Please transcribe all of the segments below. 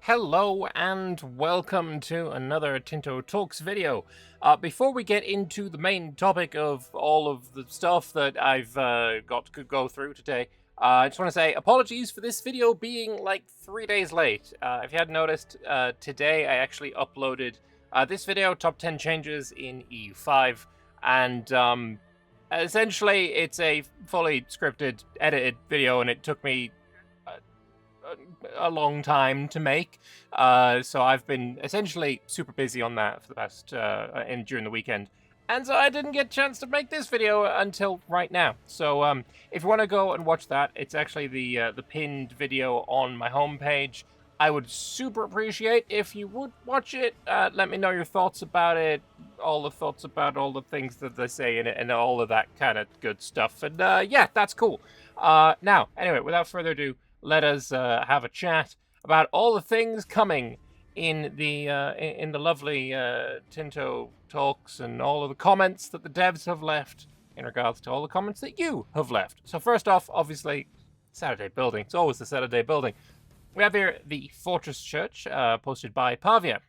Hello and welcome to another Tinto Talks video. Before we get into the main topic of all of the stuff that I've got to go through today, I just want to say apologies for this video being like 3 days late. If you hadn't noticed, today I actually uploaded this video, Top 10 Changes in EU5, and essentially it's a fully scripted, edited video, and it took me a long time to make. So I've been essentially super busy on that for the past and during the weekend. And so I didn't get a chance to make this video until right now. So if you want to go and watch that, it's actually the pinned video on my homepage. I would super appreciate if you would watch it. Let me know your thoughts about it, all the thoughts about all the things that they say in it, and all of that kind of good stuff. And yeah, that's cool. Now, anyway, without further ado, let us have a chat about all the things coming in the lovely Tinto talks and all of the comments that the devs have left in regards to all the comments that you have left. So first off, obviously, Saturday building. It's always the Saturday building. We have here the Fortress Church, posted by Pavia.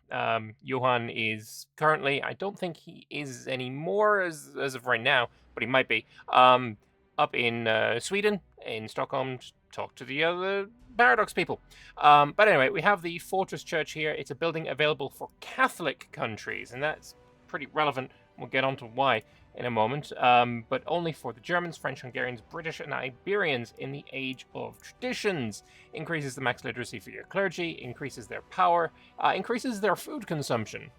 Johan is currently, I don't think he is anymore as of right now, but he might be, up in Sweden, in Stockholm, to talk to the other Paradox people. But anyway, we have the Fortress Church here. It's a building available for Catholic countries, and that's pretty relevant. We'll get on to why in a moment, but only for the Germans, French, Hungarians, British, and Iberians in the Age of Traditions. Increases the max literacy for your clergy, increases their power, increases their food consumption,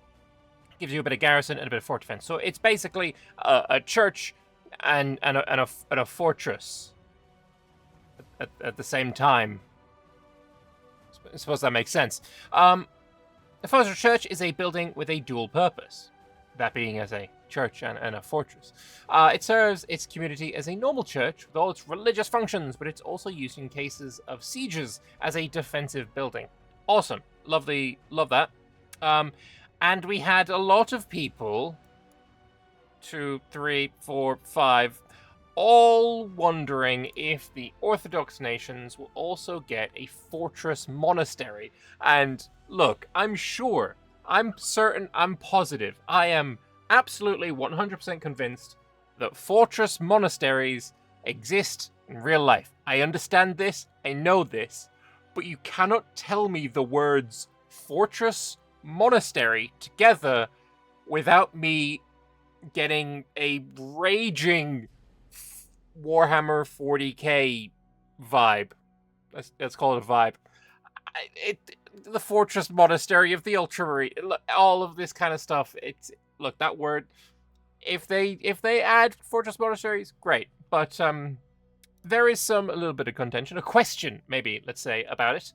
gives you a bit of garrison and a bit of fort defense. So it's basically a church and a fortress at the same time. I suppose that makes sense. The Fortress Church is a building with a dual purpose, that being as a church and a fortress. It serves its community as a normal church with all its religious functions, but it's also used in cases of sieges as a defensive building. Awesome. Love that. And we had a lot of people, 2, 3, 4, 5, all wondering if the Orthodox nations will also get a fortress monastery. And look, I'm sure, I'm certain, I'm positive, I am absolutely 100% convinced that fortress monasteries exist in real life. I understand this, I know this, but you cannot tell me the words fortress monastery together without me getting a raging Warhammer 40k vibe. Let's call it a vibe. The Fortress Monastery of the Ultramarine, all of this kind of stuff. Look, that word. If they add Fortress Monasteries, great. But there is a little bit of contention, a question maybe, let's say, about it.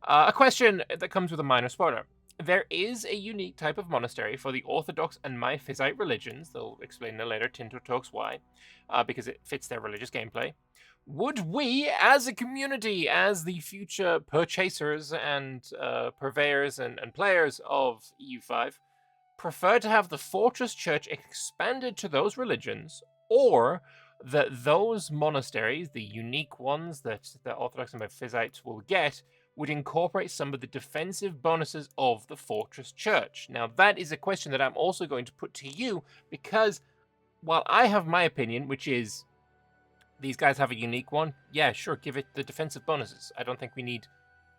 A question that comes with a minor spoiler. There is a unique type of monastery for the Orthodox and Miaphysite religions. They'll explain in a later Tinto Talks why, because it fits their religious gameplay. Would we, as a community, as the future purchasers and purveyors and players of EU5, prefer to have the Fortress Church expanded to those religions, or that those monasteries, the unique ones that the Orthodox and Miaphysites will get, would incorporate some of the defensive bonuses of the Fortress Church? Now, that is a question that I'm also going to put to you, because while I have my opinion, which is these guys have a unique one, yeah, sure, give it the defensive bonuses. I don't think we need,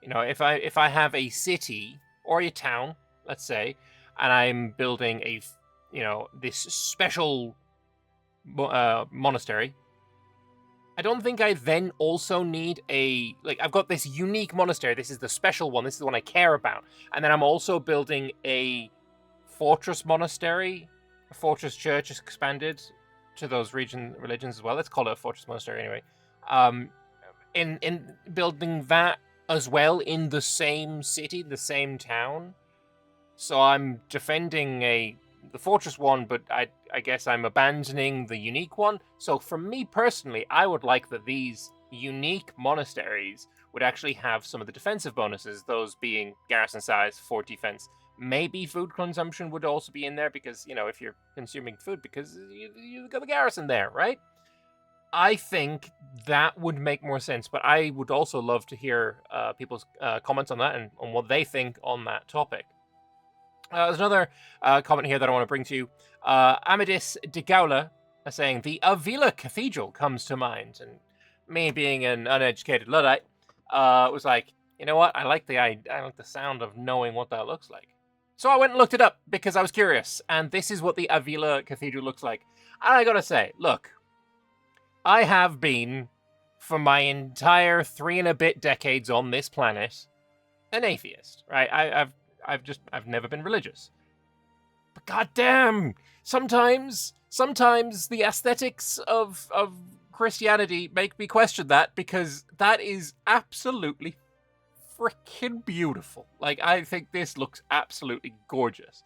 if I have a city or a town, let's say, and I'm building this special monastery, I don't think I then also need I've got this unique monastery, this is the special one, this is the one I care about, and then I'm also building a fortress monastery, a fortress church expanded to those religions as well. Let's call it a fortress monastery anyway. In building that as well in the same city, the same town. So I'm defending the fortress one, but I guess I'm abandoning the unique one. So for me personally, I would like that these unique monasteries would actually have some of the defensive bonuses, those being garrison size, fort defense. Maybe food consumption would also be in there because, if you're consuming food, because you've got the garrison there, right? I think that would make more sense, but I would also love to hear people's comments on that and on what they think on that topic. There's another comment here that I want to bring to you. Amadis de Gaula saying, the Avila Cathedral comes to mind. And me being an uneducated Luddite, was like, you know what? I like the sound of knowing what that looks like. So I went and looked it up because I was curious. And this is what the Avila Cathedral looks like. And I gotta say, look, I have been, for my entire 3 and a bit decades on this planet, an atheist, right? I've never been religious. But goddamn, sometimes the aesthetics of Christianity make me question that, because that is absolutely freaking beautiful. Like, I think this looks absolutely gorgeous.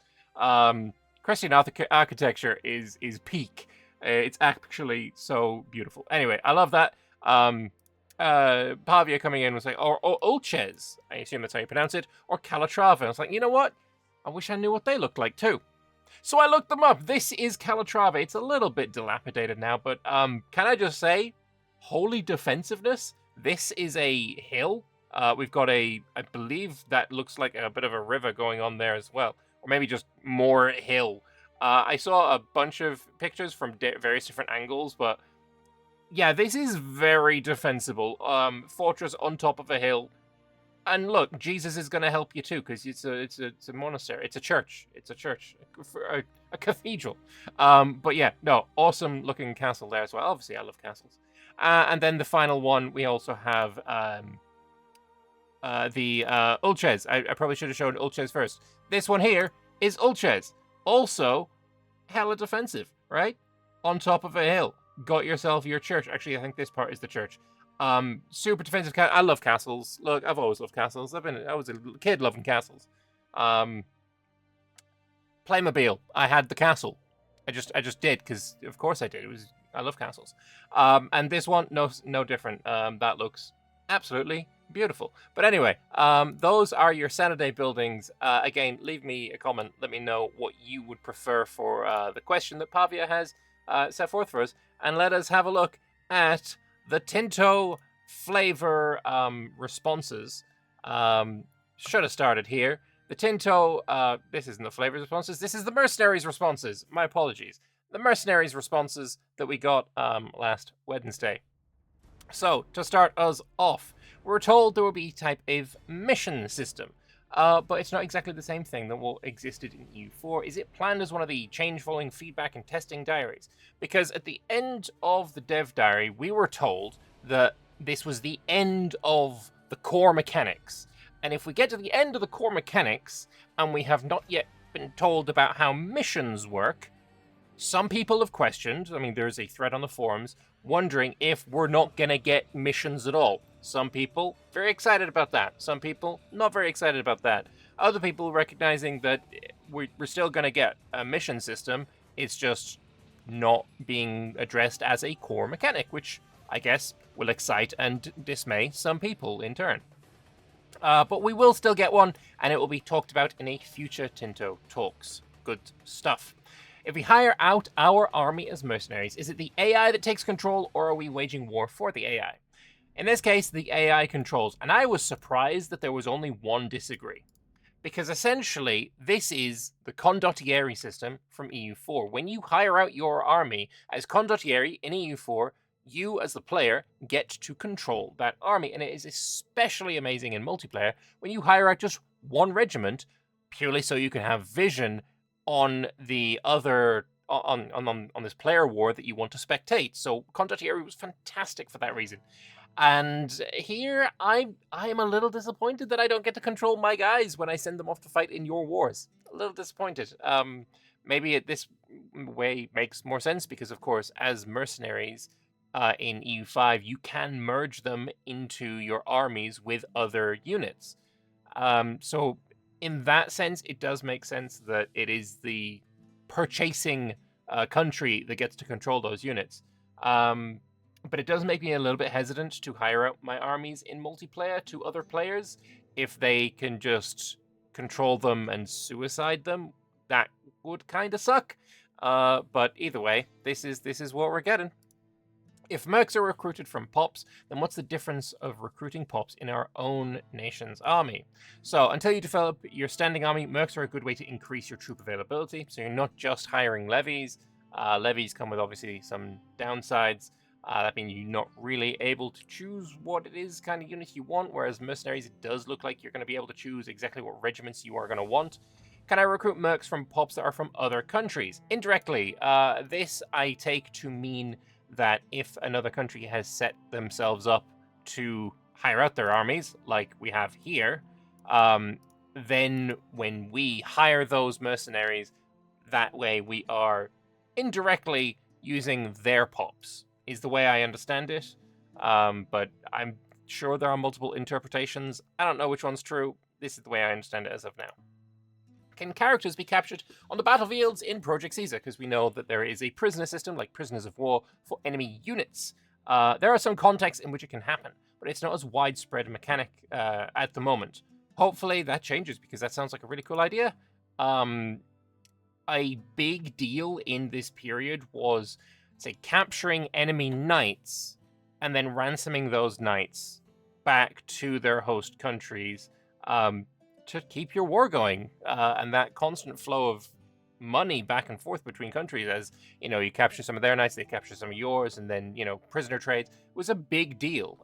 Christian architecture is peak. It's actually so beautiful. Anyway, I love that. Pavia coming in was like, or Ulchez, I assume that's how you pronounce it, or Calatrava. I was like, you know what? I wish I knew what they looked like too. So I looked them up. This is Calatrava. It's a little bit dilapidated now, but can I just say, holy defensiveness. This is a hill. We've got I believe that looks like a bit of a river going on there as well, or maybe just more hill. I saw a bunch of pictures from various different angles, but yeah, this is very defensible. Fortress on top of a hill. And look, Jesus is going to help you too, because it's a monastery. It's a church. It's a church. A cathedral. But yeah, no, awesome looking castle there as well. Obviously, I love castles. And then the final one, we also have the Ulchez. I probably should have shown Ulchez first. This one here is Ulchez. Also, hella defensive, right? On top of a hill. Got yourself your church. Actually, I think this part is the church. Super defensive. I love castles. Look, I've always loved castles. I was a kid loving castles. Playmobil. I had the castle. I just did, because of course I did. I love castles. And this one, no different. That looks absolutely beautiful. But anyway, those are your Saturday buildings. Again, leave me a comment. Let me know what you would prefer for the question that Pavia has set forth for us, and let us have a look at the Tinto flavor responses. Should have started here. The Tinto, this isn't the flavor responses, this is the Mercenaries responses. My apologies. The Mercenaries responses that we got last Wednesday. So, to start us off, we're told there will be type of mission system. But it's not exactly the same thing that what existed in EU4. Is it planned as one of the change following feedback and testing diaries? Because at the end of the dev diary, we were told that this was the end of the core mechanics. And if we get to the end of the core mechanics, and we have not yet been told about how missions work, some people have questioned, I mean, there's a thread on the forums, wondering if we're not going to get missions at all. Some people very excited about that. Some people not very excited about that. Other people recognizing that we're still going to get a mission system. It's just not being addressed as a core mechanic, which I guess will excite and dismay some people in turn. But we will still get one, and it will be talked about in a future Tinto Talks. Good stuff. If we hire out our army as mercenaries, is it the AI that takes control, or are we waging war for the AI? In this case, the AI controls, and I was surprised that there was only one disagree. Because essentially, this is the Condottieri system from EU4. When you hire out your army as Condottieri in EU4, you as the player get to control that army. And it is especially amazing in multiplayer when you hire out just one regiment, purely so you can have vision on the other on this player war that you want to spectate. So Condottieri was fantastic for that reason. And here I am a little disappointed that I don't get to control my guys when I send them off to fight in your wars. A little disappointed. Maybe this way makes more sense because, of course, as mercenaries in EU5, you can merge them into your armies with other units. So in that sense, it does make sense that it is the purchasing country that gets to control those units. But it does make me a little bit hesitant to hire out my armies in multiplayer to other players. If they can just control them and suicide them, that would kind of suck. But either way, this is what we're getting. If mercs are recruited from pops, then what's the difference of recruiting pops in our own nation's army? So, until you develop your standing army, mercs are a good way to increase your troop availability. So, you're not just hiring levies. Levies come with obviously some downsides. That means you're not really able to choose what it is kind of unit you want, whereas mercenaries, it does look like you're going to be able to choose exactly what regiments you are going to want. Can I recruit mercs from pops that are from other countries? Indirectly, this I take to mean that if another country has set themselves up to hire out their armies, like we have here, then when we hire those mercenaries, that way we are indirectly using their pops, is the way I understand it. But I'm sure there are multiple interpretations. I don't know which one's true. This is the way I understand it as of now. Can characters be captured on the battlefields in Project Caesar? Because we know that there is a prisoner system, like prisoners of war, for enemy units. There are some contexts in which it can happen, but it's not as widespread a mechanic at the moment. Hopefully that changes, because that sounds like a really cool idea. A big deal in this period was, say, capturing enemy knights and then ransoming those knights back to their host countries. To keep your war going, and that constant flow of money back and forth between countries, as you capture some of their knights, they capture some of yours, and then prisoner trade was a big deal.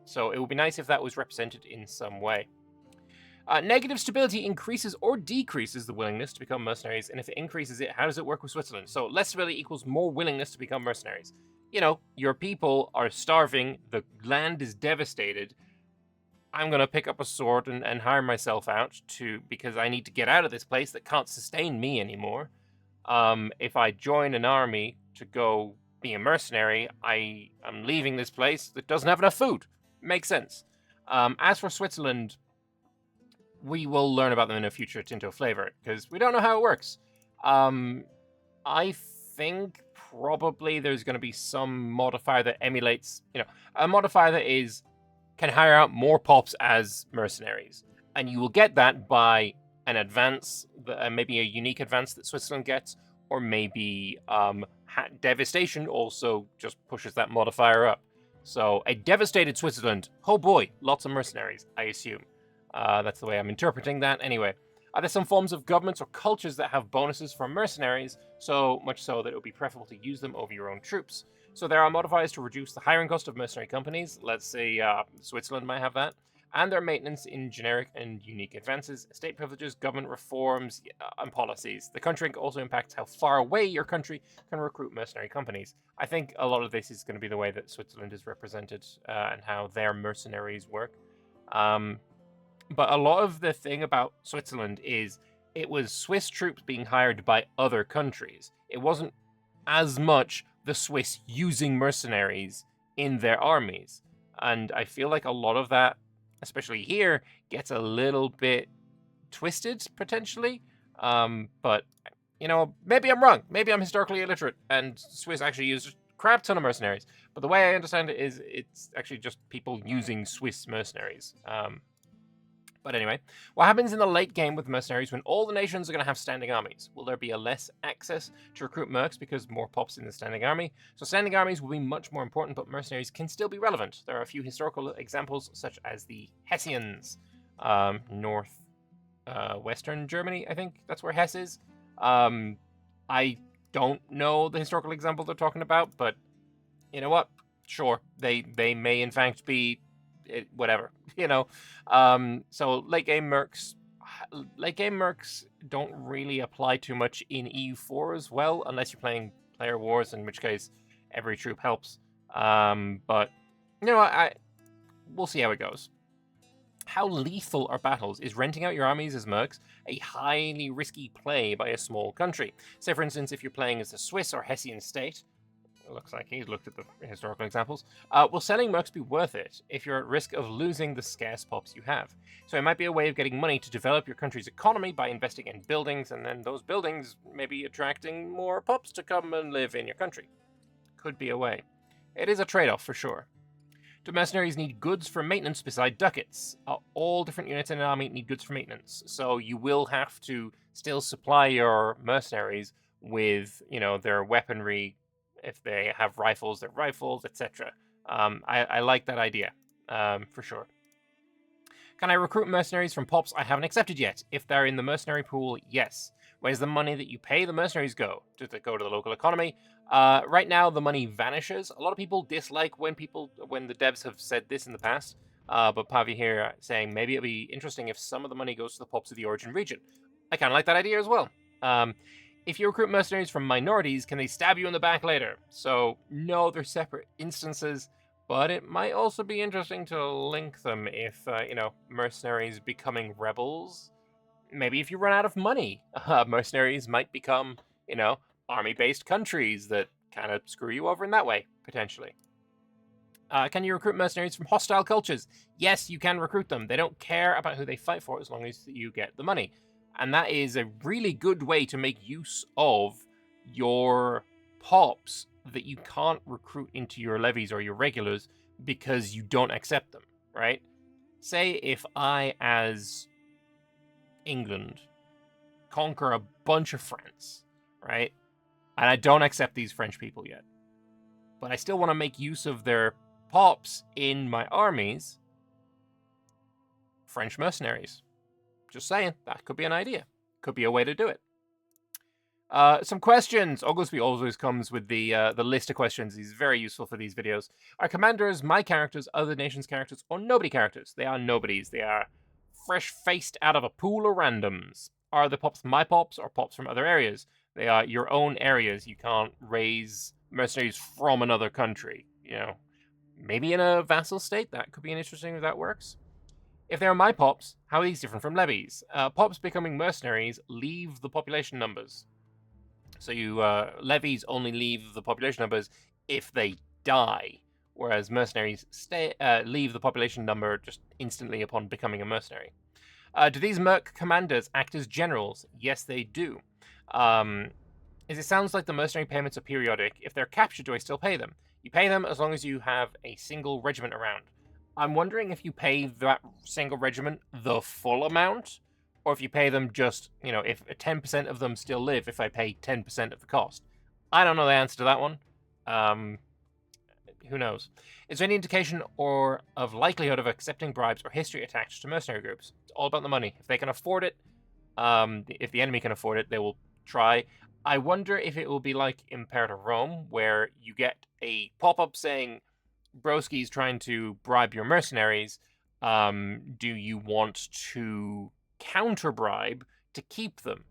So it would be nice if that was represented in some way. Negative stability increases or decreases the willingness to become mercenaries, and if it increases it, how does it work with Switzerland? So less stability equals more willingness to become mercenaries. Your people are starving, the land is devastated. I'm going to pick up a sword and hire myself out because I need to get out of this place that can't sustain me anymore. If I join an army to go be a mercenary, I am leaving this place that doesn't have enough food. Makes sense. As for Switzerland, we will learn about them in a future Tinto flavor, because we don't know how it works. I think probably there's going to be some modifier that emulates, a modifier that can hire out more pops as mercenaries. And you will get that by an advance, maybe a unique advance that Switzerland gets, or maybe Devastation also just pushes that modifier up. So a devastated Switzerland, oh boy, lots of mercenaries, I assume. That's the way I'm interpreting that. Anyway, are there some forms of governments or cultures that have bonuses for mercenaries, so much so that it would be preferable to use them over your own troops? So there are modifiers to reduce the hiring cost of mercenary companies. Let's say Switzerland might have that. And their maintenance in generic and unique advances, state privileges, government reforms, and policies. The country also impacts how far away your country can recruit mercenary companies. I think a lot of this is going to be the way that Switzerland is represented and how their mercenaries work. But a lot of the thing about Switzerland is it was Swiss troops being hired by other countries. It wasn't as much the Swiss using mercenaries in their armies. And I feel like a lot of that, especially here, gets a little bit twisted, potentially. But, maybe I'm wrong. Maybe I'm historically illiterate, and Swiss actually used a crap ton of mercenaries. But the way I understand it is it's actually just people using Swiss mercenaries. But anyway, what happens in the late game with mercenaries when all the nations are going to have standing armies? Will there be a less access to recruit mercs because more pops in the standing army? So standing armies will be much more important, but mercenaries can still be relevant. There are a few historical examples, such as the Hessians, western Germany, I think that's where Hesse is. I don't know the historical example they're talking about, but you know what? Sure, they may in fact be whatever, so late game mercs don't really apply too much in EU4 as well, unless you're playing player wars, in which case every troop helps. But we'll see how it goes. How lethal are battles? Is renting out your armies as mercs a highly risky play by a small country? Say, for instance, if you're playing as a Swiss or Hessian state, looks like he's looked at the historical examples. Will selling mercs be worth it if you're at risk of losing the scarce pops you have? So it might be a way of getting money to develop your country's economy by investing in buildings, and then those buildings maybe attracting more pops to come and live in your country. Could be a way. It is a trade-off for sure. Do mercenaries need goods for maintenance beside ducats? All different units in an army need goods for maintenance, so you will have to still supply your mercenaries with, their weaponry If they have rifles, they're rifles, etc. I like that idea, for sure. Can I recruit mercenaries from pops I haven't accepted yet? If they're in the mercenary pool, yes. Where's the money that you pay the mercenaries go? Does it go to the local economy? Right now, the money vanishes. A lot of people dislike when the devs have said this in the past. But Pavi here saying maybe it'd be interesting if some of the money goes to the pops of the origin region. I kind of like that idea as well. If you recruit mercenaries from minorities, can they stab you in the back later? So, no, they're separate instances. But it might also be interesting to link them if, mercenaries becoming rebels. Maybe if you run out of money, mercenaries might become, army-based countries that kind of screw you over in that way, potentially. Can you recruit mercenaries from hostile cultures? Yes, you can recruit them. They don't care about who they fight for as long as you get the money. And that is a really good way to make use of your pops that you can't recruit into your levies or your regulars because you don't accept them, right? Say if I, as England, conquer a bunch of France, right? And I don't accept these French people yet, but I still want to make use of their pops in my armies. French mercenaries. Just saying, that could be an idea. Could be a way to do it. Some questions. Oglesby always comes with the list of questions. He's very useful for these videos. Are commanders my characters, other nations' characters, or nobody characters? They are nobodies. They are fresh-faced out of a pool of randoms. Are the pops my pops or pops from other areas? They are your own areas. You can't raise mercenaries from another country. Maybe in a vassal state. That could be interesting if that works. If they're my pops, how are these different from levies? Pops becoming mercenaries leave the population numbers. So levies only leave the population numbers if they die, whereas mercenaries leave the population number just instantly upon becoming a mercenary. Do these merc commanders act as generals? Yes, they do. It sounds like the mercenary payments are periodic. If they're captured, do I still pay them? You pay them as long as you have a single regiment around. I'm wondering if you pay that single regiment the full amount, or if you pay them just, if 10% of them still live, if I pay 10% of the cost. I don't know the answer to that one. Who knows? Is there any indication or of likelihood of accepting bribes or history attached to mercenary groups? It's all about the money. If they can afford it, if the enemy can afford it, they will try. I wonder if it will be like Imperator Rome, where you get a pop-up saying, Broski's trying to bribe your mercenaries. Do you want to counter-bribe to keep them?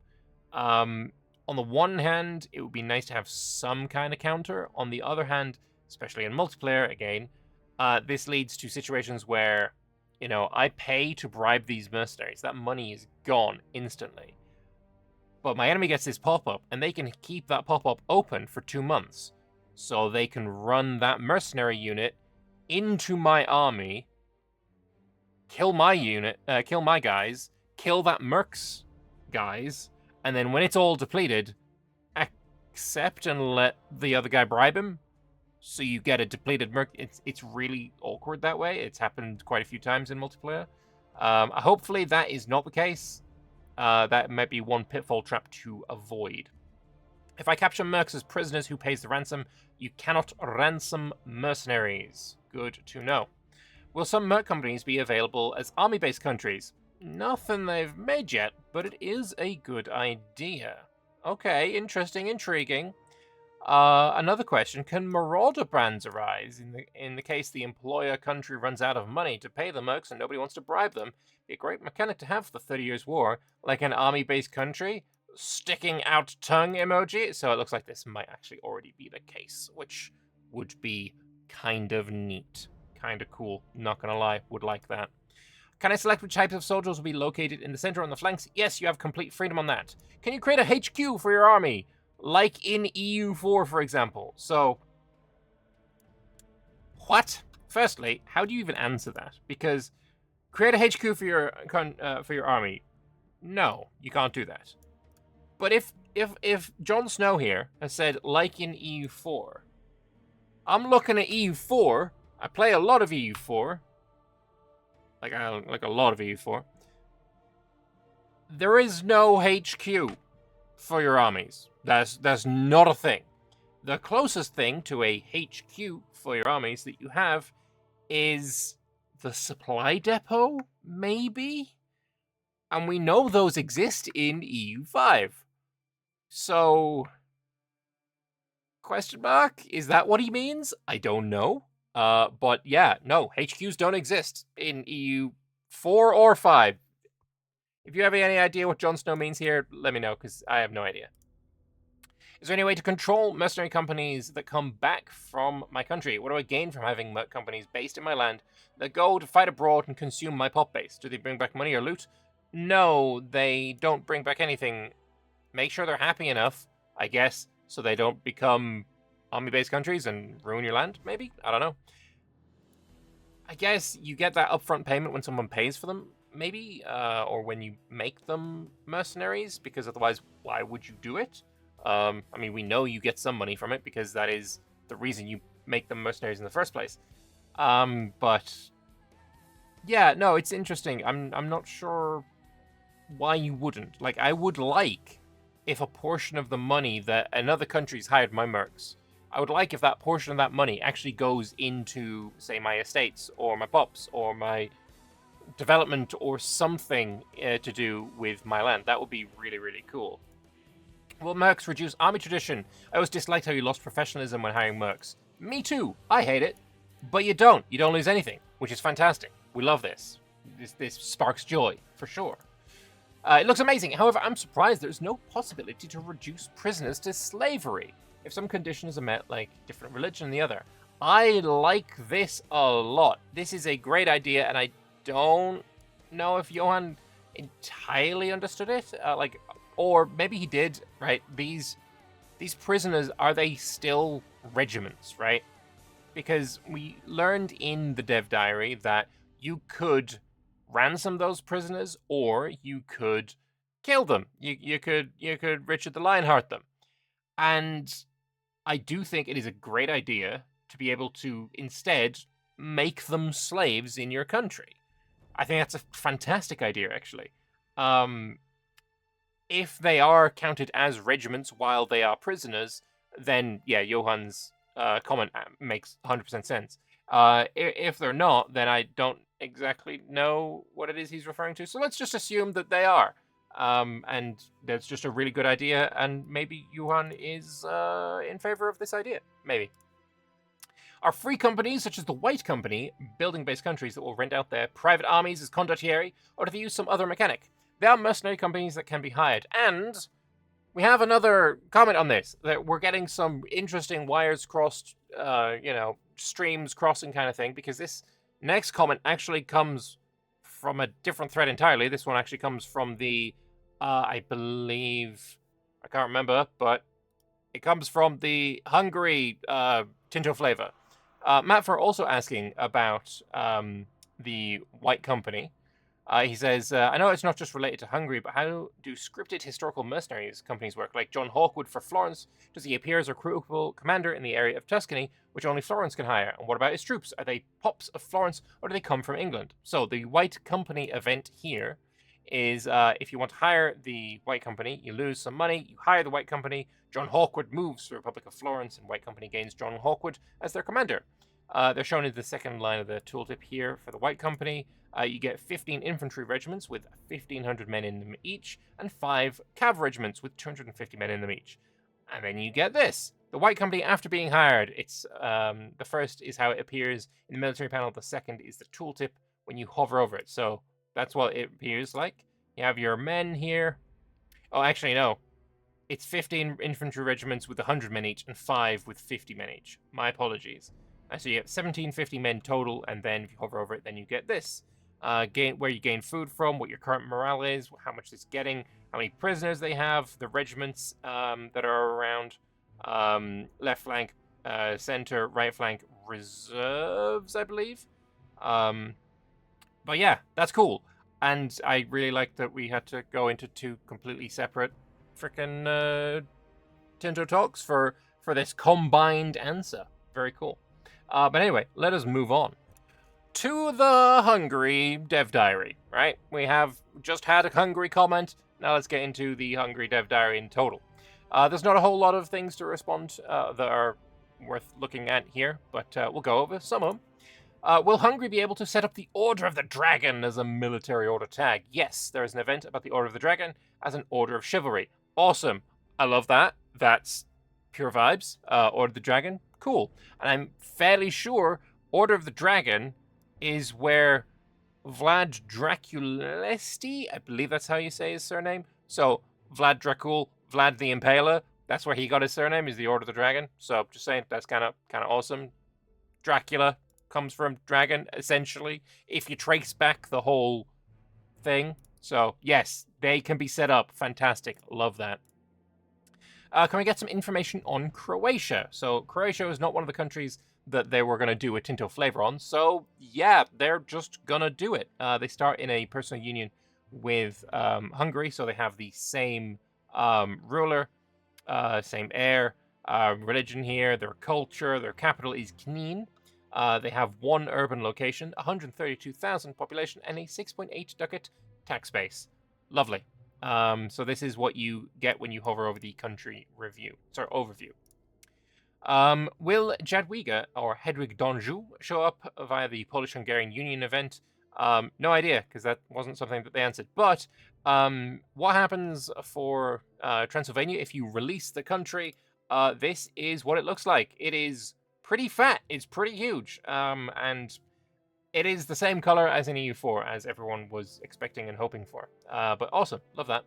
On the one hand, it would be nice to have some kind of counter. On the other hand, especially in multiplayer, again, this leads to situations where, I pay to bribe these mercenaries. That money is gone instantly. But my enemy gets this pop-up, and they can keep that pop-up open for 2 months. So they can run that mercenary unit into my army, kill my unit, kill my guys, kill that mercs guys, and then when it's all depleted, accept and let the other guy bribe him. So you get a depleted merc. It's really awkward that way. It's happened quite a few times in multiplayer. Hopefully that is not the case. That might be one pitfall trap to avoid. If I capture mercs as prisoners, who pays the ransom? You cannot ransom mercenaries. Good to know. Will some merc companies be available as army-based countries? Nothing they've made yet, but it is a good idea. Okay, interesting, intriguing. Another question, can marauder brands arise in the case the employer country runs out of money to pay the mercs and nobody wants to bribe them? Be a great mechanic to have for the 30 Years' War, like an army-based country. Sticking out tongue emoji. So it looks like this might actually already be the case, which would be kind of neat. Kind of cool. Not gonna lie, would like that. Can I select which types of soldiers will be located in the center or on the flanks? Yes, you have complete freedom on that. Can you create a HQ for your army? Like in EU4, for example. So, what? Firstly, how do you even answer that? Because create a HQ for your army. No, you can't do that. But if Jon Snow here has said, like in EU4, I'm looking at EU4. I play a lot of EU4. Like a lot of EU4. There is no HQ for your armies. That's not a thing. The closest thing to a HQ for your armies that you have is the supply depot, maybe? And we know those exist in EU5. So, question mark? Is that what he means? I don't know. But yeah, no, HQs don't exist in EU4 or 5. If you have any idea what Jon Snow means here, let me know, because I have no idea. Is there any way to control mercenary companies that come back from my country? What do I gain from having merc companies based in my land that go to fight abroad and consume my pop base? Do they bring back money or loot? No, they don't bring back anything. Make sure they're happy enough, I guess, so they don't become army-based countries and ruin your land, maybe? I don't know. I guess you get that upfront payment when someone pays for them, maybe? Or when you make them mercenaries, because otherwise, why would you do it? I mean, we know you get some money from it, because that is the reason you make them mercenaries in the first place. But... yeah, no, it's interesting. I'm not sure why you wouldn't. Like, I would like if a portion of the money that another country's hired my mercs, I would like if that portion of that money actually goes into, say, my estates, or my pops, or my development, or something to do with my land. That would be really, really cool. Will mercs reduce army tradition? I always disliked how you lost professionalism when hiring mercs. Me too. I hate it. But you don't. You don't lose anything, which is fantastic. We love this. This sparks joy, for sure. It looks amazing. However, I'm surprised there's no possibility to reduce prisoners to slavery if some conditions are met, like different religion than the other. I like this a lot. This is a great idea, and I don't know if Johan entirely understood it. Or maybe he did, right? These prisoners, are they still regiments, right? Because we learned in the dev diary that you could ransom those prisoners, or you could kill them. You could Richard the Lionheart them. And I do think it is a great idea to be able to instead make them slaves in your country. I think that's a fantastic idea, actually. If they are counted as regiments while they are prisoners, then yeah, Johan's comment makes 100% sense. If they're not, then I don't exactly know what it is he's referring to. So let's just assume that they are. And that's just a really good idea, and maybe Johan is in favor of this idea. Maybe. Are free companies, such as the White Company, building-based countries that will rent out their private armies as Condottieri, or do they use some other mechanic? They are mercenary companies that can be hired. And we have another comment on this, that we're getting some interesting wires crossed, streams crossing kind of thing, because this next comment actually comes from a different thread entirely. This one actually comes from the, I believe, I can't remember, but it comes from the Hungary Tinto flavor. Matt for also asking about the White Company. He says, I know it's not just related to Hungary, but how do scripted historical mercenaries companies work? Like John Hawkwood for Florence, does he appear as a recruitable commander in the area of Tuscany, which only Florence can hire? And what about his troops? Are they pops of Florence, or do they come from England? So the White Company event here is if you want to hire the White Company, you lose some money, you hire the White Company, John Hawkwood moves to the Republic of Florence, and White Company gains John Hawkwood as their commander. They're shown in the second line of the tooltip here for the White Company. You get 15 infantry regiments with 1,500 men in them each, and 5 cav regiments with 250 men in them each. And then you get this. The White Company after being hired. It's the first is how it appears in the military panel. The second is the tooltip when you hover over it. So that's what it appears like. You have your men here. Oh, actually, no. It's 15 infantry regiments with 100 men each, and 5 with 50 men each. My apologies. So you have 1,750 men total, and then if you hover over it, then you get this. Where you gain food from, what your current morale is, how much it's getting, how many prisoners they have, the regiments that are around, left flank, center, right flank, reserves, I believe. But yeah, that's cool. And I really like that we had to go into 2 completely separate frickin' Tinto talks for this combined answer. Very cool. But anyway, let us move on to the Hungary dev diary, right? We have just had a Hungary comment. Now let's get into the Hungary dev diary in total. There's not a whole lot of things to respond that are worth looking at here, but we'll go over some of them. Will Hungary be able to set up the Order of the Dragon as a military order tag? Yes, there is an event about the Order of the Dragon as an Order of Chivalry. Awesome. I love that. That's pure vibes. Order of the Dragon, cool. And I'm fairly sure Order of the Dragon is where Vlad Draculesti, I believe that's how you say his surname. So Vlad Dracul, Vlad the Impaler, that's where he got his surname, is the Order of the Dragon. So just saying, that's kind of awesome. Dracula comes from dragon, essentially, if you trace back the whole thing. So yes, they can be set up. Fantastic. Love that. Can we get some information on Croatia? So Croatia is not one of the countries that they were going to do a Tinto flavor on. So yeah, they're just going to do it. They start in a personal union with Hungary, so they have the same ruler, same heir, religion here, their culture, their capital is Knin. They have one urban location, 132,000 population, and a 6.8 ducat tax base. Lovely. So this is what you get when you hover over the country overview. Will Jadwiga or Hedwig d'Anjou show up via the Polish-Hungarian Union event? No idea, because that wasn't something that they answered. But what happens for Transylvania if you release the country? This is what it looks like. It is pretty fat. It's pretty huge. And it is the same color as in EU4, as everyone was expecting and hoping for. But awesome. Love that.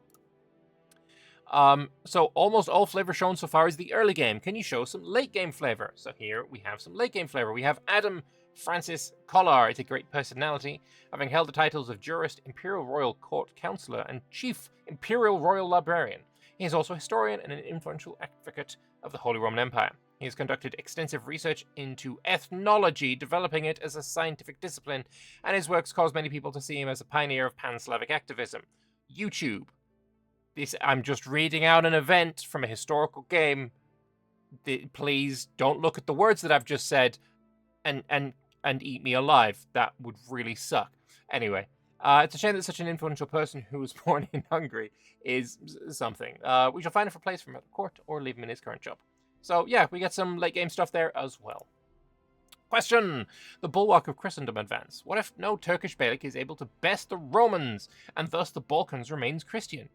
So almost all flavor shown so far is the early game. Can you show some late game flavor? So here we have some late game flavor. We have Adam Francis Collar. It's a great personality, having held the titles of Jurist, Imperial Royal Court Councillor, and Chief Imperial Royal Librarian. He is also a historian and an influential advocate of the Holy Roman Empire. He has conducted extensive research into ethnology, developing it as a scientific discipline, and his works cause many people to see him as a pioneer of pan-Slavic activism. YouTube. I'm just reading out an event from a historical game. Please don't look at the words that I've just said and eat me alive. That would really suck. Anyway, it's a shame that such an influential person who was born in Hungary is something. We shall find a place from at the court or leave him in his current job. So yeah, we get some late game stuff there as well. Question: the bulwark of Christendom advance. What if no Turkish Beylik is able to best the Romans, and thus the Balkans remains Christian,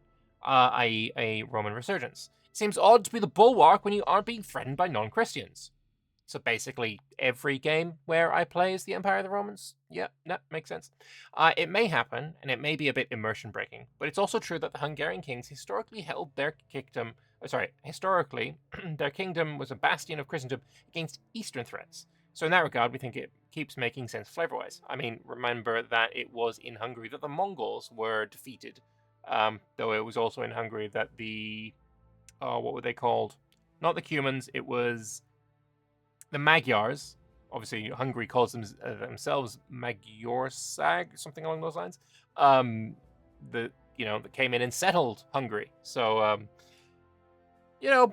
i.e. a Roman resurgence? It seems odd to be the bulwark when you aren't being threatened by non-Christians. So basically, every game where I play is the Empire of the Romans? Yeah, that makes sense. It may happen, and it may be a bit immersion-breaking, but it's also true that the Hungarian kings historically held their kingdom... historically, their kingdom was a bastion of Christendom against Eastern threats. So in that regard, we think it keeps making sense flavor-wise. I mean, remember that it was in Hungary that the Mongols were defeated, though it was also in Hungary that the... what were they called? Not the Cumans, it was... the Magyars. Obviously, Hungary calls themselves Magyarország, something along those lines. That came in and settled Hungary. So,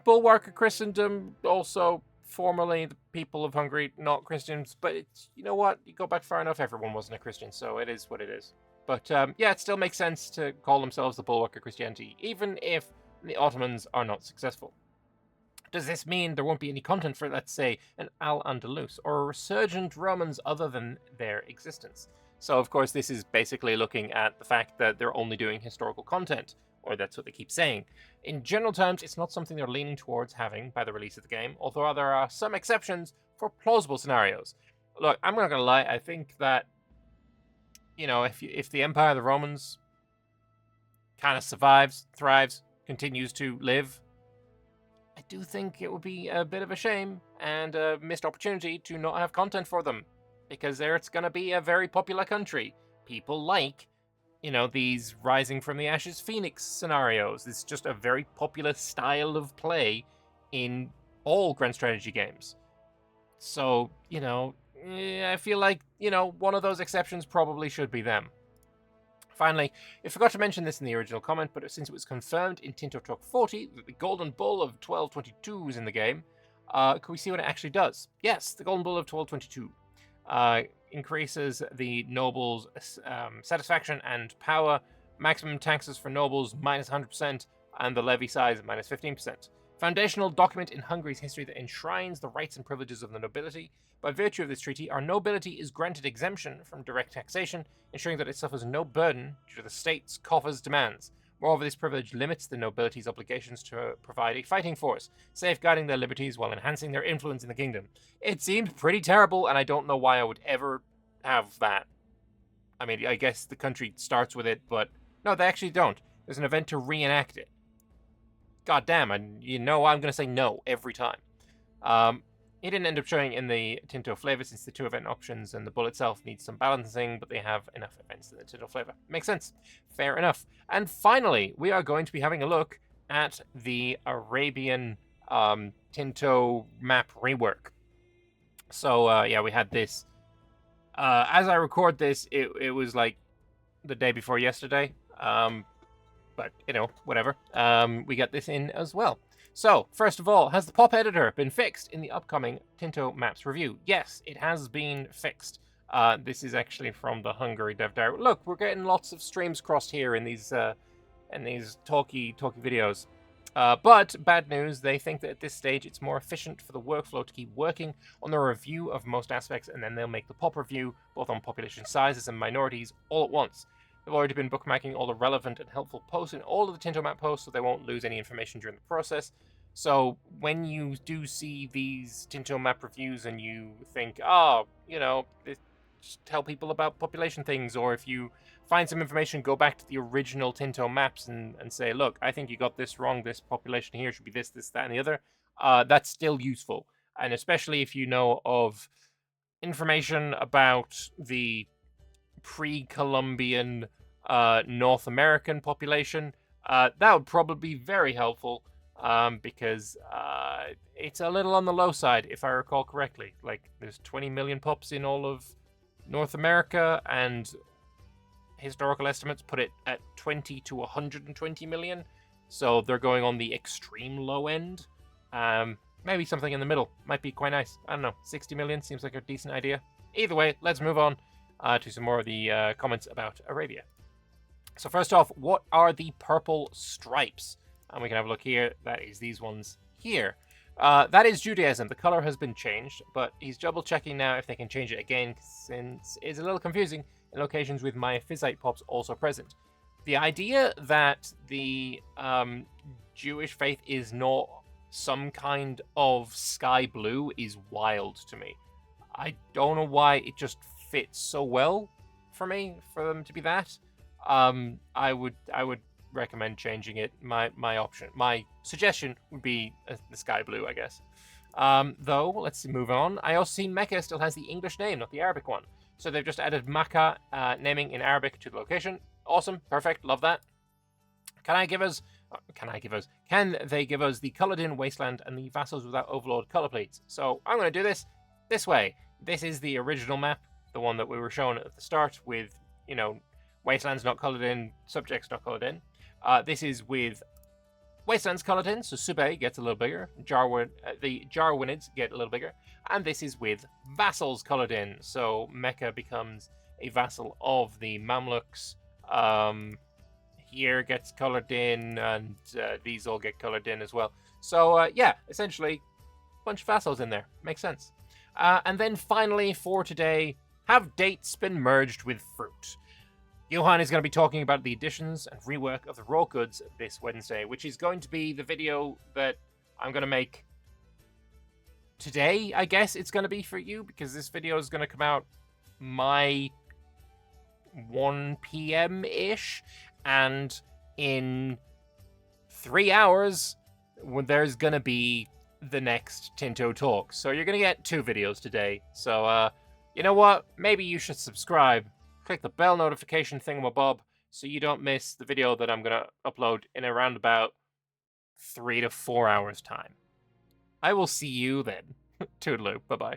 bulwark of Christendom, also formerly the people of Hungary, not Christians. But it's, you know what? You go back far enough, everyone wasn't a Christian, so it is what it is. But yeah, it still makes sense to call themselves the bulwark of Christianity, even if the Ottomans are not successful. Does this mean there won't be any content for, let's say, an Al-Andalus or a resurgent Romans other than their existence? So, of course, this is basically looking at the fact that they're only doing historical content, or that's what they keep saying. In general terms, it's not something they're leaning towards having by the release of the game, although there are some exceptions for plausible scenarios. Look, I'm not going to lie, I think that, if the Empire of the Romans kind of survives, thrives, continues to live, I do think it would be a bit of a shame and a missed opportunity to not have content for them, because it's going to be a very popular country. People like, these Rising from the Ashes Phoenix scenarios. It's just a very popular style of play in all Grand Strategy games. So, I feel like, one of those exceptions probably should be them. Finally, I forgot to mention this in the original comment, but since it was confirmed in Tinto Talk 40 that the Golden Bull of 1222 is in the game, can we see what it actually does? Yes, the Golden Bull of 1222 increases the nobles' satisfaction and power, maximum taxes for nobles minus 100%, and the levy size minus 15%. Foundational document in Hungary's history that enshrines the rights and privileges of the nobility. By virtue of this treaty, our nobility is granted exemption from direct taxation, ensuring that it suffers no burden due to the state's coffers demands. Moreover, this privilege limits the nobility's obligations to provide a fighting force, safeguarding their liberties while enhancing their influence in the kingdom. It seems pretty terrible, and I don't know why I would ever have that. I mean, I guess the country starts with it, but no, they actually don't. There's an event to reenact it. God damn, and you know I'm going to say no every time. It didn't end up showing in the Tinto flavor since the 2 event options and the bull itself needs some balancing, but they have enough events in the Tinto flavor. Makes sense. Fair enough. And finally, we are going to be having a look at the Arabian Tinto map rework. So, yeah, we had this. As I record this, it was like the day before yesterday. But, you know, whatever. We got this in as well. So, first of all, has the pop editor been fixed in the upcoming Tinto Maps review? Yes, it has been fixed. This is actually from the Hungary Dev Diary. Look, we're getting lots of streams crossed here in these talky videos. But, bad news, they think that at this stage it's more efficient for the workflow to keep working on the review of most aspects, and then they'll make the pop review, both on population sizes and minorities, all at once. They've already been bookmarking all the relevant and helpful posts in all of the Tinto map posts, so they won't lose any information during the process. So when you do see these Tinto map reviews and you think, oh, you know, just tell people about population things, or if you find some information, go back to the original Tinto maps and say, look, I think you got this wrong. This population here should be this, that, and the other. That's still useful. And especially if you know of information about the pre-Columbian North American population, that would probably be very helpful, because it's a little on the low side, if I recall correctly. Like, there's 20 million pups in all of North America, and historical estimates put it at 20 to 120 million, so they're going on the extreme low end. Maybe something in the middle might be quite nice. I don't know, 60 million seems like a decent idea. Either way, let's move on to some more of the comments about Arabia. So first off, what are the purple stripes? And we can have a look here. That is these ones here. That is Judaism. The color has been changed, but he's double checking now if they can change it again, since it's a little confusing in locations with Miaphysite pops also present. The idea that the Jewish faith is not some kind of sky blue is wild to me. I don't know why it just fits so well for me, for them to be that. I would recommend changing it. My suggestion would be the sky blue, I guess. Though, let's move on. I also see Mecca still has the English name, not the Arabic one. So they've just added Makkah naming in Arabic to the location. Awesome, perfect, love that. Can they give us the colored-in wasteland and the vassals without overlord color pleats? So I'm going to do this way. This is the original map, the one that we were shown at the start with, you know, wastelands not colored in, subjects not colored in. This is with wastelands colored in, so Subay gets a little bigger, the Jarwinids get a little bigger, and this is with vassals colored in, so Mecca becomes a vassal of the Mamluks. Here gets colored in, and these all get colored in as well. So yeah, essentially, a bunch of vassals in there. Makes sense. And then finally for today, have dates been merged with fruit? Johan is going to be talking about the additions and rework of the raw goods this Wednesday, which is going to be the video that I'm going to make today, I guess it's going to be for you, because this video is going to come out my 1 p.m.-ish, and in 3 hours, there's going to be the next Tinto Talk. So you're going to get 2 videos today. So, you know what? Maybe you should subscribe. Click the bell notification thingamabob so you don't miss the video that I'm going to upload in around about 3 to 4 hours' time. I will see you then. Toodaloo. Bye-bye.